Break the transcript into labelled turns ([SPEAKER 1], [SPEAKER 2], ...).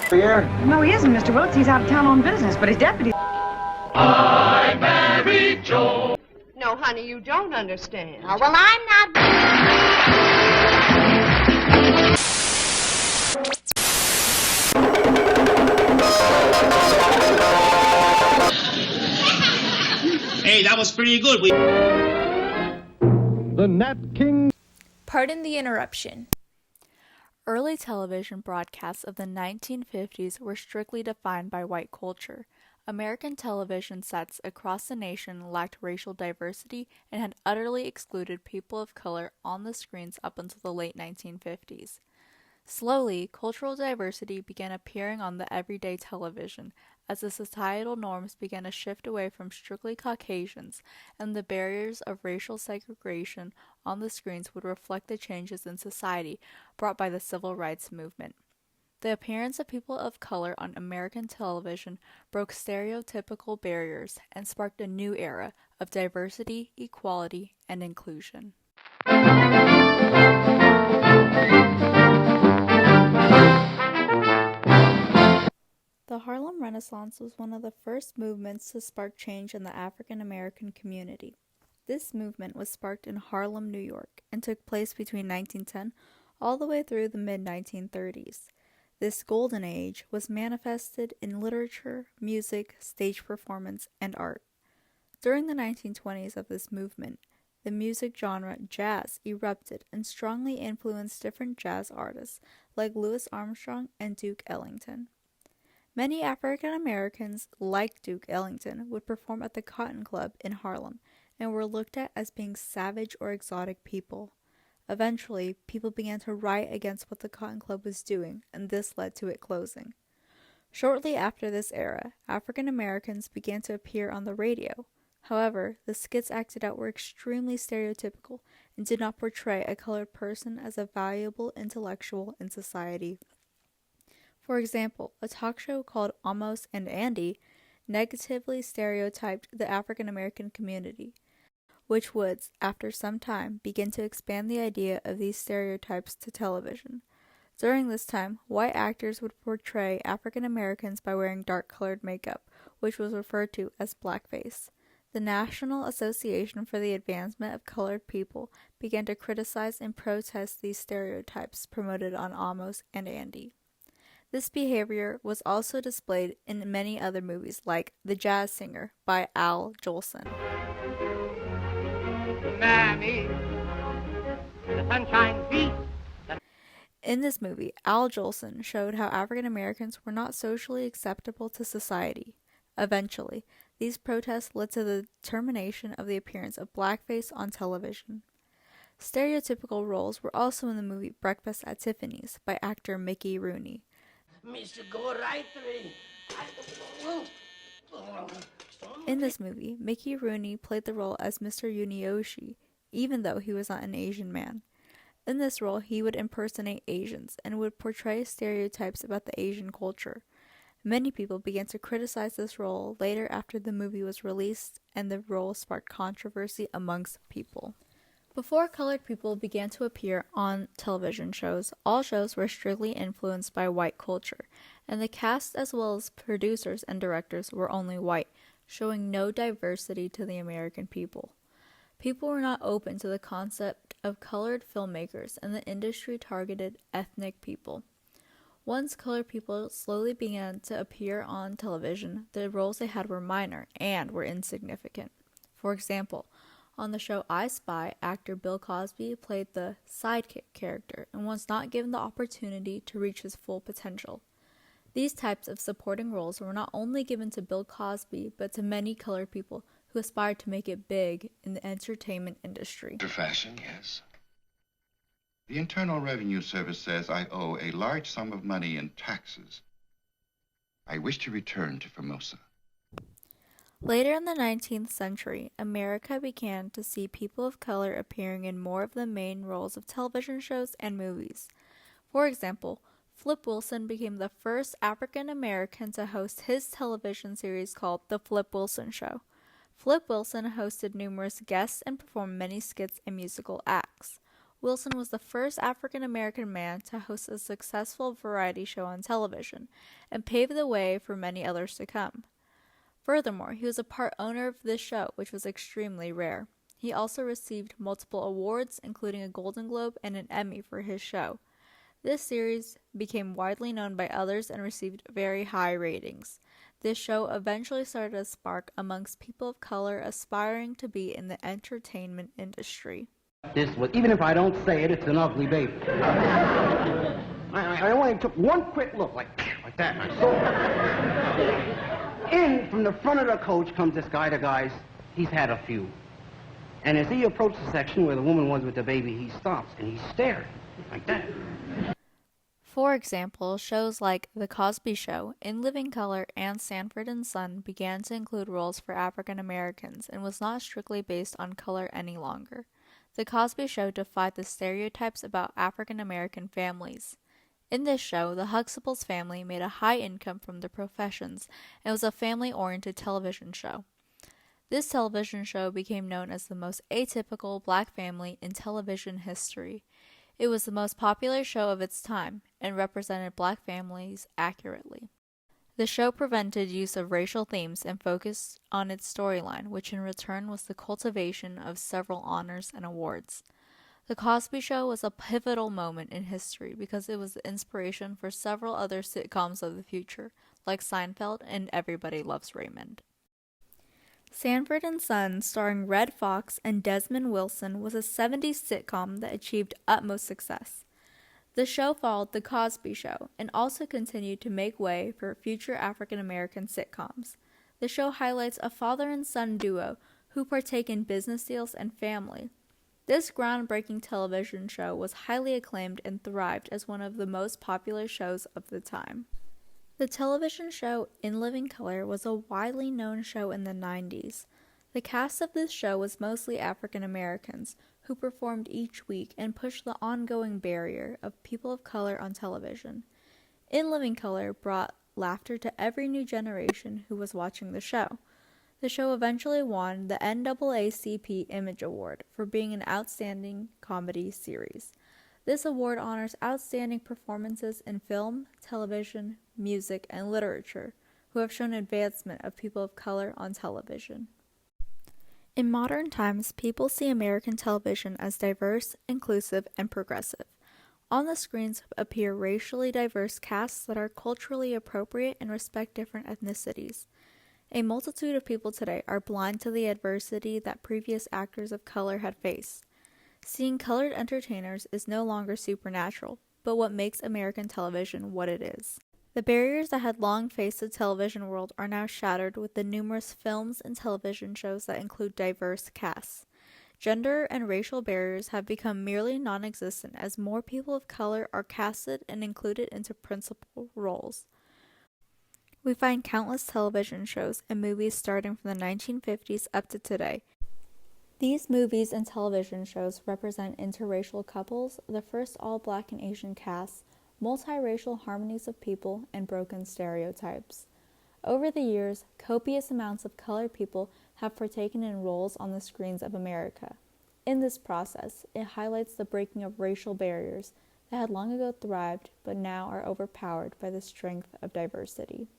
[SPEAKER 1] Here?
[SPEAKER 2] No, he isn't, Mr. Wilkes. He's out of town on business, but his deputy...
[SPEAKER 3] I married Joe.
[SPEAKER 4] No, honey, you don't understand.
[SPEAKER 5] Oh, well, I'm not...
[SPEAKER 6] Hey, that was pretty good.
[SPEAKER 1] The Nat King.
[SPEAKER 7] Pardon the interruption. Early television broadcasts of the 1950s were strictly defined by white culture. American television sets across the nation lacked racial diversity and had utterly excluded people of color on the screens up until the late 1950s. Slowly, cultural diversity began appearing on the everyday television as the societal norms began to shift away from strictly Caucasians, and the barriers of racial segregation on the screens would reflect the changes in society brought by the civil rights movement. The appearance of people of color on American television broke stereotypical barriers and sparked a new era of diversity, equality, and inclusion. The Harlem Renaissance was one of the first movements to spark change in the African American community. This movement was sparked in Harlem, New York, and took place between 1910 all the way through the mid-1930s. This golden age was manifested in literature, music, stage performance, and art. During the 1920s of this movement, the music genre jazz erupted and strongly influenced different jazz artists like Louis Armstrong and Duke Ellington. Many African Americans, like Duke Ellington, would perform at the Cotton Club in Harlem and were looked at as being savage or exotic people. Eventually, people began to riot against what the Cotton Club was doing, and this led to it closing. Shortly after this era, African Americans began to appear on the radio. However, the skits acted out were extremely stereotypical and did not portray a colored person as a valuable intellectual in society. For example, a talk show called Amos and Andy negatively stereotyped the African American community, which would, after some time, begin to expand the idea of these stereotypes to television. During this time, white actors would portray African Americans by wearing dark-colored makeup, which was referred to as blackface. The National Association for the Advancement of Colored People began to criticize and protest these stereotypes promoted on Amos and Andy. This behavior was also displayed in many other movies like The Jazz Singer by Al Jolson.
[SPEAKER 5] Mammy, the sunshine beat.
[SPEAKER 7] In this movie, Al Jolson showed how African Americans were not socially acceptable to society. Eventually, these protests led to the termination of the appearance of blackface on television. Stereotypical roles were also in the movie Breakfast at Tiffany's by actor Mickey Rooney. In this movie, Mickey Rooney played the role as Mr. Yunioshi, even though he was not an Asian man. In this role, he would impersonate Asians and would portray stereotypes about the Asian culture. Many people began to criticize this role later after the movie was released, and the role sparked controversy amongst people. Before colored people began to appear on television shows, all shows were strictly influenced by white culture, and the cast as well as producers and directors were only white, showing no diversity to the American people. People were not open to the concept of colored filmmakers, and the industry targeted ethnic people. Once colored people slowly began to appear on television, the roles they had were minor and were insignificant. For example, on the show I Spy, actor Bill Cosby played the sidekick character and was not given the opportunity to reach his full potential. These types of supporting roles were not only given to Bill Cosby, but to many colored people who aspired to make it big in the entertainment industry.
[SPEAKER 8] Fashion, yes. The Internal Revenue Service says I owe a large sum of money in taxes. I wish to return to Formosa.
[SPEAKER 7] Later in the 19th century, America began to see people of color appearing in more of the main roles of television shows and movies. For example, Flip Wilson became the first African American to host his television series called The Flip Wilson Show. Flip Wilson hosted numerous guests and performed many skits and musical acts. Wilson was the first African American man to host a successful variety show on television and paved the way for many others to come. Furthermore, he was a part owner of this show, which was extremely rare. He also received multiple awards, including a Golden Globe and an Emmy for his show. This series became widely known by others and received very high ratings. This show eventually started a spark amongst people of color aspiring to be in the entertainment industry.
[SPEAKER 1] This was, even if I don't say it, it's an ugly baby. I only took one quick look, like that, and I saw it. In from the front of the coach comes this guy to guys. He's had a few. And as he approached the section where the woman was with the baby, he stops and he stared, like that.
[SPEAKER 7] For example, shows like The Cosby Show, In Living Color, and Sanford and Son began to include roles for African Americans and was not strictly based on color any longer. The Cosby Show defied the stereotypes about African American families. In this show, the Huxtables family made a high income from their professions and was a family-oriented television show. This television show became known as the most atypical black family in television history. It was the most popular show of its time and represented black families accurately. The show prevented use of racial themes and focused on its storyline, which in return was the cultivation of several honors and awards. The Cosby Show was a pivotal moment in history because it was the inspiration for several other sitcoms of the future, like Seinfeld and Everybody Loves Raymond. Sanford and Son, starring Red Fox and Desmond Wilson, was a 70s sitcom that achieved utmost success. The show followed The Cosby Show and also continued to make way for future African American sitcoms. The show highlights a father and son duo who partake in business deals and family. This groundbreaking television show was highly acclaimed and thrived as one of the most popular shows of the time. The television show In Living Color was a widely known show in the 90s. The cast of this show was mostly African Americans, who performed each week and pushed the ongoing barrier of people of color on television. In Living Color brought laughter to every new generation who was watching the show. The show eventually won the NAACP Image Award for being an outstanding comedy series. This award honors outstanding performances in film, television, music, and literature who have shown advancement of people of color on television. In modern times, people see American television as diverse, inclusive, and progressive. On the screens appear racially diverse casts that are culturally appropriate and respect different ethnicities. A multitude of people today are blind to the adversity that previous actors of color had faced. Seeing colored entertainers is no longer supernatural, but what makes American television what it is. The barriers that had long faced the television world are now shattered with the numerous films and television shows that include diverse casts. Gender and racial barriers have become merely non-existent as more people of color are casted and included into principal roles. We find countless television shows and movies starting from the 1950s up to today. These movies and television shows represent interracial couples, the first all-black and Asian casts, multiracial harmonies of people, and broken stereotypes. Over the years, copious amounts of colored people have partaken in roles on the screens of America. In this process, it highlights the breaking of racial barriers that had long ago thrived but now are overpowered by the strength of diversity.